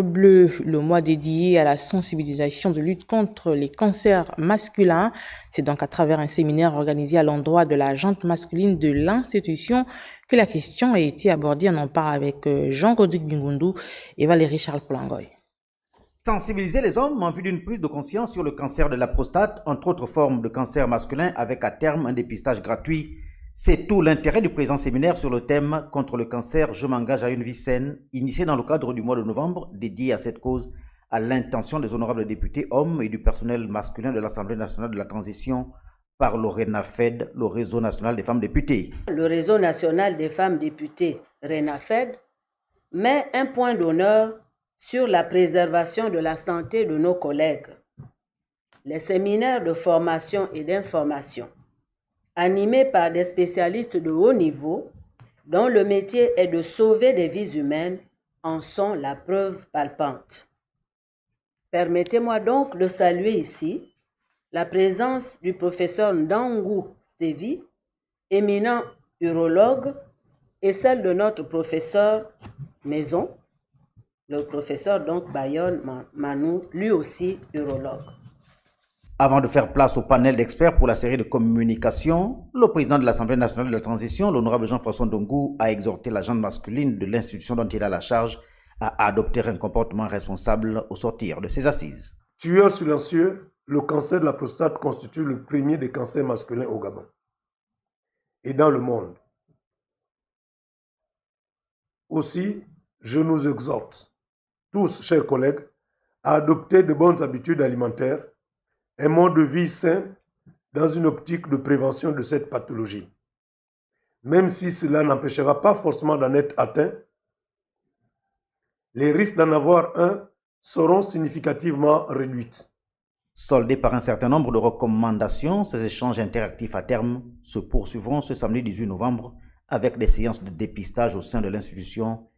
Bleu, le mois dédié à la sensibilisation de lutte contre les cancers masculins. C'est donc à travers un séminaire organisé à l'endroit de la jante masculine de l'institution que la question a été abordée. On en parle avec Jean-Rodrigue Bingundu et Valérie Charles Poulangoy. Sensibiliser les hommes en vue d'une prise de conscience sur le cancer de la prostate, entre autres formes de cancer masculin, avec à terme un dépistage gratuit. C'est tout l'intérêt du présent séminaire sur le thème « Contre le cancer, je m'engage à une vie saine », initié dans le cadre du mois de novembre, dédié à cette cause, à l'intention des honorables députés hommes et du personnel masculin de l'Assemblée nationale de la transition par le RENAFED, le Réseau national des femmes députées. Le Réseau national des femmes députées, RENAFED, met un point d'honneur sur la préservation de la santé de nos collègues. Les séminaires de formation et d'information, animés par des spécialistes de haut niveau, dont le métier est de sauver des vies humaines, en sont la preuve palpante. Permettez-moi donc de saluer ici la présence du professeur Ndangu Stevi, éminent urologue, et celle de notre professeur Maison, le professeur donc Bayonne Manou, lui aussi urologue. Avant de faire place au panel d'experts pour la série de communication, le président de l'Assemblée nationale de la transition, l'honorable Jean-François Ndongo, a exhorté la gente masculine de l'institution dont il a la charge à adopter un comportement responsable au sortir de ses assises. Tueur silencieux, le cancer de la prostate constitue le premier des cancers masculins au Gabon et dans le monde. Aussi, je nous exhorte, tous, chers collègues, à adopter de bonnes habitudes alimentaires, un mode de vie sain dans une optique de prévention de cette pathologie. Même si cela n'empêchera pas forcément d'en être atteint, les risques d'en avoir un seront significativement réduits. Soldés par un certain nombre de recommandations, ces échanges interactifs à terme se poursuivront ce samedi 18 novembre avec des séances de dépistage au sein de l'institution